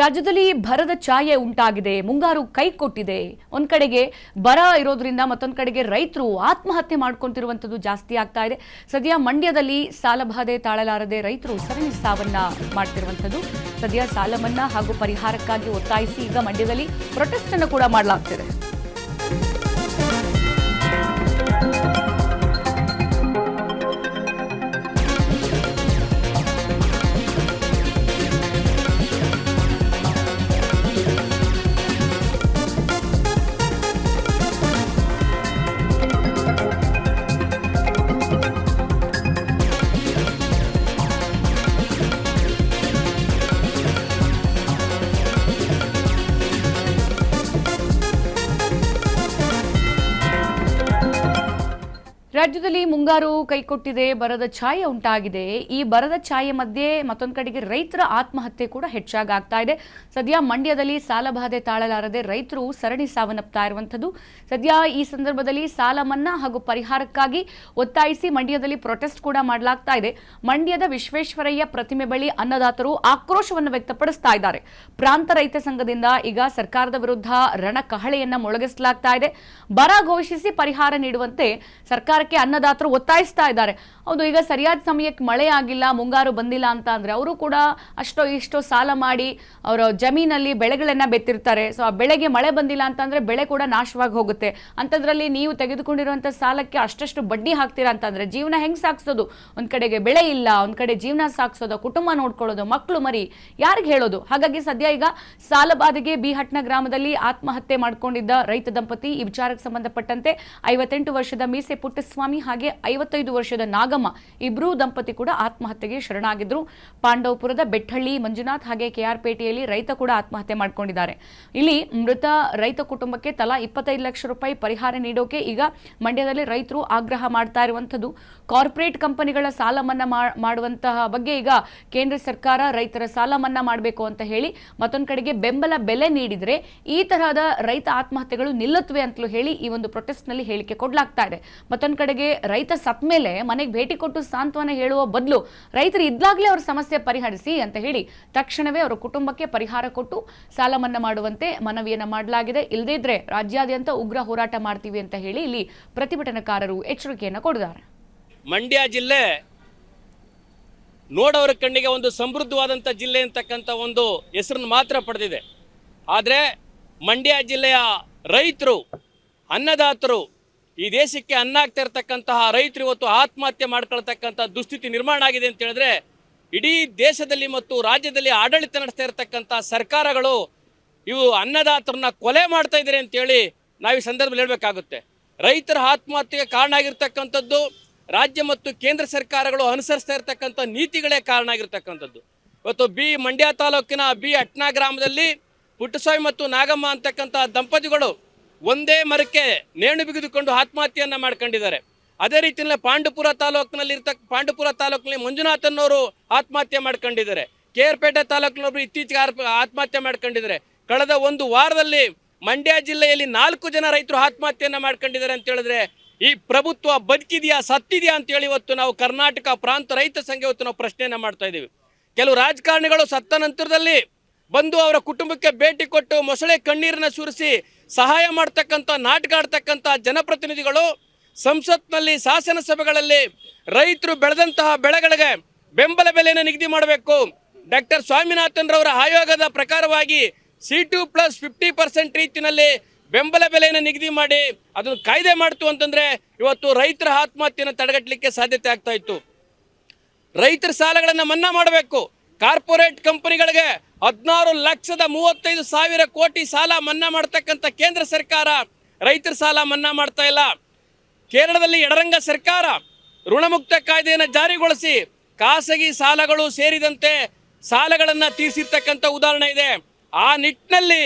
ರಾಜ್ಯದಲ್ಲಿ ಬರದ ಛಾಯೆ ಉಂಟಾಗಿದೆ. ಮುಂಗಾರು ಕೈ ಕೊಟ್ಟಿದೆ. ಒಂದ್ ಕಡೆಗೆ ಬರ ಇರೋದ್ರಿಂದ ಮತ್ತೊಂದ್ ಕಡೆಗೆ ರೈತರು ಆತ್ಮಹತ್ಯೆ ಮಾಡ್ಕೊಂತಿರುವಂತದ್ದು ಜಾಸ್ತಿ ಆಗ್ತಾ ಇದೆ. ಸದ್ಯ ಮಂಡ್ಯದಲ್ಲಿ ಸಾಲಬಾಧೆ ತಾಳಲಾರದೆ ರೈತರು ಸರಣಿ ಸಾವನ್ನ ಮಾಡ್ತಿರುವಂತದ್ದು. ಸದ್ಯ ಸಾಲ ಮನ್ನಾ ಹಾಗೂ ಪರಿಹಾರಕ್ಕಾಗಿ ಒತ್ತಾಯಿಸಿ ಈಗ ಮಂಡ್ಯದಲ್ಲಿ ಪ್ರೊಟೆಸ್ಟ್ ಅನ್ನು ಕೂಡ ಮಾಡಲಾಗ್ತಿದೆ. ರಾಜ್ಯದಲ್ಲಿ ಮುಂಗಾರು ಕೈಕೊಟ್ಟಿದೆ. ಬರದ ಛಾಯೆ ಉಂಟಾಗಿದೆ. ಈ ಬರದ ಛಾಯೆ ಮಧ್ಯೆ ಮತ್ತೊಂದು ಕಡೆಗೆ ರೈತರ ಆತ್ಮಹತ್ಯೆ ಕೂಡ ಹೆಚ್ಚಾಗ್ತಾ ಇದೆ. ಸದ್ಯ ಮಂಡ್ಯದಲ್ಲಿ ಸಾಲಬಾಧೆ ತಾಳಲಾರದೆ ರೈತರು ಸರಣಿ ಸಾವನ್ನಪ್ತಾ ಇರುವಂತದ್ದು. ಸದ್ಯ ಈ ಸಂದರ್ಭದಲ್ಲಿ ಸಾಲ ಮನ್ನಾ ಹಾಗೂ ಪರಿಹಾರಕ್ಕಾಗಿ ಒತ್ತಾಯಿಸಿ ಮಂಡ್ಯದಲ್ಲಿ ಪ್ರೊಟೆಸ್ಟ್ ಕೂಡ ಮಾಡಲಾಗ್ತಾ ಇದೆ. ಮಂಡ್ಯದ ವಿಶ್ವೇಶ್ವರಯ್ಯ ಪ್ರತಿಮೆ ಬಳಿ ಅನ್ನದಾತರು ಆಕ್ರೋಶವನ್ನು ವ್ಯಕ್ತಪಡಿಸ್ತಾ ಇದ್ದಾರೆ. ಪ್ರಾಂತ ರೈತ ಸಂಘದಿಂದ ಈಗ ಸರ್ಕಾರದ ವಿರುದ್ಧ ರಣಕಹಳೆಯನ್ನ ಮೊಳಗಿಸಲಾಗ್ತಾ ಇದೆ. ಬರ ಘೋಷಿಸಿ ಪರಿಹಾರ ನೀಡುವಂತೆ ಸರ್ಕಾರಕ್ಕೆ ಅನ್ನದಾತರು ಒತ್ತಾಯಿಸ್ತಾ ಇದ್ದಾರೆ. ಹೌದು, ಈಗ ಸರಿಯಾದ ಸಮಯಕ್ಕೆ ಮಳೆ ಆಗಿಲ್ಲ, ಮುಂಗಾರು ಬಂದಿಲ್ಲ ಅಂತ ಅಂದ್ರೆ ಅವರು ಕೂಡ ಅಷ್ಟೋ ಇಷ್ಟೋ ಸಾಲ ಮಾಡಿ ಅವರ ಜಮೀನಲ್ಲಿ ಬೆಳೆಗಳನ್ನ ಬೆತ್ತಿರ್ತಾರೆ. ಸೊ ಆ ಬೆಳೆಗೆ ಮಳೆ ಬಂದಿಲ್ಲ ಅಂತಂದ್ರೆ ಬೆಳೆ ಕೂಡ ನಾಶವಾಗಿ ಹೋಗುತ್ತೆ. ಅಂತದ್ರಲ್ಲಿ ನೀವು ತೆಗೆದುಕೊಂಡಿರುವಂತ ಸಾಲಕ್ಕೆ ಅಷ್ಟಷ್ಟು ಬಡ್ಡಿ ಹಾಕ್ತೀರಾ ಅಂತಂದ್ರೆ ಜೀವನ ಹೆಂಗ್ ಸಾಗಿಸೋದು? ಒಂದ್ ಕಡೆಗೆ ಬೆಳೆ ಇಲ್ಲ, ಒಂದ್ ಕಡೆ ಜೀವನ ಸಾಗಿಸೋದು, ಕುಟುಂಬ ನೋಡ್ಕೊಳ್ಳೋದು, ಮಕ್ಕಳು ಮರಿ ಯಾರಿಗೆ ಹೇಳೋದು? ಹಾಗಾಗಿ ಸದ್ಯ ಈಗ ಸಾಲಬಾಧೆಗೆ ಬಿಹಟ್ನ ಗ್ರಾಮದಲ್ಲಿ ಆತ್ಮಹತ್ಯೆ ಮಾಡ್ಕೊಂಡಿದ್ದ ರೈತ ದಂಪತಿ ಈ ವಿಚಾರಕ್ಕೆ ಸಂಬಂಧಪಟ್ಟಂತೆ 58 ವರ್ಷದ ಮೀಸೆ ಪುಟ್ಟಸ್ವಾಮಿ ಹಾಗೆ 55 ವರ್ಷದ ನಾಗಮ್ಮ ಇಬ್ರು ದಂಪತಿ ಕೂಡ ಆತ್ಮಹತ್ಯೆಗೆ ಶರಣಾಗಿದ್ರು. ಪಾಂಡವಪುರದ ಬೆಟ್ಟಹಳ್ಳಿ ಮಂಜುನಾಥ್ ಹಾಗೆ ಕೆಆರ್ಪೇಟೆಯಲ್ಲಿ ರೈತ ಕೂಡ ಆತ್ಮಹತ್ಯೆ ಮಾಡ್ಕೊಂಡಿದ್ದಾರೆ. ಇಲ್ಲಿ ಮೃತ ರೈತ ಕುಟುಂಬಕ್ಕೆ ತಲಾ 25 ಲಕ್ಷ ರೂಪಾಯಿ ಪರಿಹಾರ ನೀಡೋಕೆ ಈಗ ಮಂಡ್ಯದಲ್ಲಿ ರೈತರು ಆಗ್ರಹ ಮಾಡ್ತಾ ಇರುವಂತದ್ದು. ಕಾರ್ಪೊರೇಟ್ ಕಂಪನಿಗಳ ಸಾಲ ಮನ್ನಾ ಮಾಡುವಂತಹ ಬಗ್ಗೆ ಈಗ ಕೇಂದ್ರ ಸರ್ಕಾರ ರೈತರ ಸಾಲ ಮನ್ನಾ ಮಾಡಬೇಕು ಅಂತ ಹೇಳಿ ಮತ್ತೊಂದು ಕಡೆಗೆ ಬೆಂಬಲ ಬೆಲೆ ನೀಡಿದ್ರೆ ಈ ತರಹದ ರೈತ ಆತ್ಮಹತ್ಯೆಗಳು ನಿಲ್ಲುತ್ತವೆ ಅಂತಲೂ ಹೇಳಿ ಈ ಒಂದು ಪ್ರೊಟೆಸ್ಟ್ ನಲ್ಲಿ ಹೇಳಿಕೆ ಕೊಡಲಾಗ್ತಾ ಇದೆ. ಮತ್ತೊಂದು ಕಡೆಗೆ ರೈತ ಸತ್ ಮೇಲೆ ಮನೆಗೆ ಭೇಟಿ ಕೊಟ್ಟು ಸಾಂತ್ವನ ಹೇಳುವ ಬದಲು ರೈತರು ಇದ್ದಾಗಲೇ ಅವರ ಸಮಸ್ಯೆ ಪರಿಹರಿಸಿ ಅಂತ ಹೇಳಿ ತಕ್ಷಣವೇ ಅವರ ಕುಟುಂಬಕ್ಕೆ ಪರಿಹಾರ ಕೊಟ್ಟು ಸಾಲ ಮನ್ನಾ ಮಾಡುವಂತೆ ಮನವಿಯನ್ನ ಮಾಡಲಾಗಿದೆ. ಇಲ್ಲದೇ ಇದ್ರೆ ರಾಜ್ಯಾದ್ಯಂತ ಉಗ್ರ ಹೋರಾಟ ಮಾಡ್ತೀವಿ ಅಂತ ಹೇಳಿ ಇಲ್ಲಿ ಪ್ರತಿಭಟನಾಕಾರರು ಎಚ್ಚರಿಕೆಯನ್ನು ಕೊಡಿದ್ದಾರೆ. ಮಂಡ್ಯ ಜಿಲ್ಲೆ ನೋಡವರ ಕಣ್ಣಿಗೆ ಒಂದು ಸಮೃದ್ಧವಾದಂಥ ಜಿಲ್ಲೆ ಅಂತಕ್ಕಂಥ ಒಂದು ಹೆಸರನ್ನು ಮಾತ್ರ ಪಡೆದಿದೆ. ಆದರೆ ಮಂಡ್ಯ ಜಿಲ್ಲೆಯ ರೈತರು, ಅನ್ನದಾತರು, ಈ ದೇಶಕ್ಕೆ ಅನ್ನ ಆಗ್ತಾ ಇರತಕ್ಕಂತಹ ರೈತರು ಇವತ್ತು ಆತ್ಮಹತ್ಯೆ ಮಾಡ್ಕೊಳ್ತಕ್ಕಂಥ ದುಸ್ಥಿತಿ ನಿರ್ಮಾಣ ಆಗಿದೆ ಅಂತ ಹೇಳಿದ್ರೆ ಇಡೀ ದೇಶದಲ್ಲಿ ಮತ್ತು ರಾಜ್ಯದಲ್ಲಿ ಆಡಳಿತ ನಡೆಸ್ತಾ ಇರತಕ್ಕಂಥ ಸರ್ಕಾರಗಳು ಇವು ಅನ್ನದಾತರನ್ನ ಕೊಲೆ ಮಾಡ್ತಾ ಇದ್ದಾರೆ ಅಂತೇಳಿ ನಾವು ಈ ಸಂದರ್ಭದಲ್ಲಿ ಹೇಳಬೇಕಾಗುತ್ತೆ. ರೈತರ ಆತ್ಮಹತ್ಯೆಗೆ ಕಾರಣ ಆಗಿರ್ತಕ್ಕಂಥದ್ದು ರಾಜ್ಯ ಮತ್ತು ಕೇಂದ್ರ ಸರ್ಕಾರಗಳು ಅನುಸರಿಸ್ತಾ ಇರತಕ್ಕಂಥ ನೀತಿಗಳೇ ಕಾರಣ ಆಗಿರ್ತಕ್ಕಂಥದ್ದು. ಇವತ್ತು ಮಂಡ್ಯ ತಾಲೂಕಿನ ಬಿಹಟ್ನ ಗ್ರಾಮದಲ್ಲಿ ಪುಟ್ಟಸ್ವಾಮಿ ಮತ್ತು ನಾಗಮ್ಮ ಅಂತಕ್ಕಂಥ ದಂಪತಿಗಳು ಒಂದೇ ಮರಕ್ಕೆ ನೇಣು ಬಿಗಿದುಕೊಂಡು ಆತ್ಮಹತ್ಯೆಯನ್ನು ಮಾಡ್ಕೊಂಡಿದ್ದಾರೆ. ಅದೇ ರೀತಿಯಲ್ಲಿ ಪಾಂಡುಪುರ ತಾಲೂಕಿನಲ್ಲಿ ಮಂಜುನಾಥ್ ಅನ್ನೋರು ಆತ್ಮಹತ್ಯೆ ಮಾಡ್ಕೊಂಡಿದ್ದಾರೆ. ಕೆಆರ್ಪೇಟೆ ತಾಲೂಕಿನವರು ಇತ್ತೀಚೆಗೆ ಆತ್ಮಹತ್ಯೆ ಮಾಡ್ಕೊಂಡಿದ್ದಾರೆ. ಕಳೆದ ಒಂದು ವಾರದಲ್ಲಿ ಮಂಡ್ಯ ಜಿಲ್ಲೆಯಲ್ಲಿ 4 ಜನ ರೈತರು ಆತ್ಮಹತ್ಯೆಯನ್ನು ಮಾಡ್ಕೊಂಡಿದ್ದಾರೆ ಅಂತ ಹೇಳಿದ್ರೆ ಈ ಪ್ರಭುತ್ವ ಬದುಕಿದೆಯಾ ಸತ್ತಿದೆಯಾ ಅಂತೇಳಿ ಇವತ್ತು ನಾವು ಕರ್ನಾಟಕ ಪ್ರಾಂತ ರೈತ ಸಂಘ ಇವತ್ತು ನಾವು ಪ್ರಶ್ನೆಯನ್ನು ಮಾಡ್ತಾ ಇದ್ದೀವಿ. ಕೆಲವು ರಾಜಕಾರಣಿಗಳು ಸತ್ತ ನಂತರದಲ್ಲಿ ಬಂದು ಅವರ ಕುಟುಂಬಕ್ಕೆ ಭೇಟಿ ಕೊಟ್ಟು ಮೊಸಳೆ ಕಣ್ಣೀರನ್ನ ಸುರಿಸಿ ಸಹಾಯ ಮಾಡ್ತಕ್ಕಂಥ ನಾಟಕ ಆಡ್ತಕ್ಕಂಥ ಜನಪ್ರತಿನಿಧಿಗಳು ಸಂಸತ್ನಲ್ಲಿ ಶಾಸನ ಸಭೆಗಳಲ್ಲಿ ರೈತರು ಬೆಳೆದಂತಹ ಬೆಳೆಗಳಿಗೆ ಬೆಂಬಲ ಬೆಲೆಯನ್ನು ನಿಗದಿ ಮಾಡಬೇಕು. ಡಾಕ್ಟರ್ ಸ್ವಾಮಿನಾಥನ್ ರವರ ಆಯೋಗದ ಪ್ರಕಾರವಾಗಿ C2+50% ರೀತಿಯಲ್ಲಿ ಬೆಂಬಲ ಬೆಲೆಯನ್ನು ನಿಗದಿ ಮಾಡಿ ಅದನ್ನು ಕಾಯ್ದೆ ಮಾಡ್ತು ಅಂತಂದ್ರೆ ಇವತ್ತು ರೈತರ ಆತ್ಮಹತ್ಯೆಯನ್ನು ತಡೆಗಟ್ಟಲಿಕ್ಕೆ ಸಾಧ್ಯತೆ ಆಗ್ತಾ ಇತ್ತು. ರೈತರ ಸಾಲಗಳನ್ನು ಮನ್ನಾ ಮಾಡಬೇಕು. ಕಾರ್ಪೊರೇಟ್ ಕಂಪನಿಗಳಿಗೆ 16,35,000 ಕೋಟಿ ಸಾಲ ಮನ್ನಾ ಮಾಡ್ತಕ್ಕಂಥ ಕೇಂದ್ರ ಸರ್ಕಾರ ರೈತರ ಸಾಲ ಮನ್ನಾ ಮಾಡ್ತಾ ಇಲ್ಲ. ಕೇರಳದಲ್ಲಿ ಎಡರಂಗ ಸರ್ಕಾರ ಋಣಮುಕ್ತ ಕಾಯ್ದೆಯನ್ನು ಜಾರಿಗೊಳಿಸಿ ಖಾಸಗಿ ಸಾಲಗಳು ಸೇರಿದಂತೆ ಸಾಲಗಳನ್ನು ತೀರಿಸಿರ್ತಕ್ಕಂಥ ಉದಾಹರಣೆ ಇದೆ. ಆ ನಿಟ್ಟಿನಲ್ಲಿ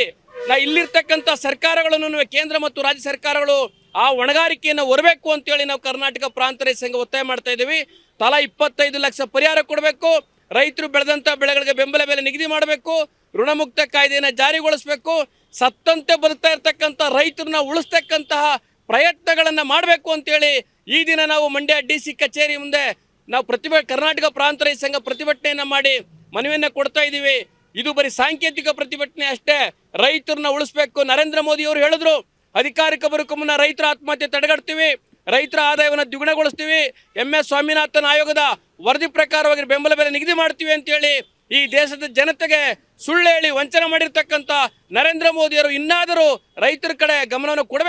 ಇಲ್ಲಿರ್ತಕ್ಕಂಥ ಸರ್ಕಾರಗಳನ್ನು ಕೇಂದ್ರ ಮತ್ತು ರಾಜ್ಯ ಸರ್ಕಾರಗಳು ಆ ಹೊಣೆಗಾರಿಕೆಯನ್ನು ಹೊರಬೇಕು ಅಂತೇಳಿ ನಾವು ಕರ್ನಾಟಕ ಪ್ರಾಂತ ರೈತ ಸಂಘ ಒತ್ತಾಯ ಮಾಡ್ತಾ ಇದ್ದೀವಿ. ತಲಾ 25 ಲಕ್ಷ ಪರಿಹಾರ ಕೊಡಬೇಕು. ರೈತರು ಬೆಳೆದಂಥ ಬೆಳೆಗಳಿಗೆ ಬೆಂಬಲ ಬೆಲೆ ನಿಗದಿ ಮಾಡಬೇಕು. ಋಣಮುಕ್ತ ಕಾಯ್ದೆಯನ್ನು ಜಾರಿಗೊಳಿಸಬೇಕು. ಸತ್ತಂತೆ ಬದುಕ್ತಾ ಇರ್ತಕ್ಕಂಥ ರೈತರನ್ನ ಉಳಿಸ್ತಕ್ಕಂತಹ ಪ್ರಯತ್ನಗಳನ್ನು ಮಾಡಬೇಕು ಅಂತೇಳಿ ಈ ದಿನ ನಾವು ಮಂಡ್ಯ DC ಕಚೇರಿ ಮುಂದೆ ನಾವು ಕರ್ನಾಟಕ ಪ್ರಾಂತ ರೈತ ಸಂಘ ಪ್ರತಿಭಟನೆಯನ್ನು ಮಾಡಿ ಮನವಿಯನ್ನು ಕೊಡ್ತಾ ಇದ್ದೀವಿ. ಇದು ಬರೀ ಸಾಂಕೇತಿಕ ಪ್ರತಿಭಟನೆ ಅಷ್ಟೇ. ರೈತರನ್ನ ಉಳಿಸ್ಬೇಕು. ನರೇಂದ್ರ ಮೋದಿ ಅವರು ಹೇಳಿದ್ರು, ಅಧಿಕಾರಕ್ಕೆ ಬರೋಕ್ಕೂ ಮುನ್ನ ರೈತರ ಆತ್ಮಹತ್ಯೆ ತಡೆಗಟ್ತೀವಿ, ರೈತರ ಆದಾಯವನ್ನು ದ್ವಿಗುಣಗೊಳಿಸ್ತೀವಿ, MS ಸ್ವಾಮಿನಾಥನ್ ಆಯೋಗದ ವರದಿ ಪ್ರಕಾರವಾಗಿ ಬೆಂಬಲ ಬೆಲೆ ನಿಗದಿ ಮಾಡ್ತೀವಿ ಅಂತೇಳಿ ಈ ದೇಶದ ಜನತೆಗೆ ಸುಳ್ಳು ಹೇಳಿ ವಂಚನೆ ಮಾಡಿರ್ತಕ್ಕಂಥ ನರೇಂದ್ರ ಮೋದಿಯವರು ಇನ್ನಾದರೂ ರೈತರ ಕಡೆ ಗಮನವನ್ನು ಕೊಡಬೇಕು.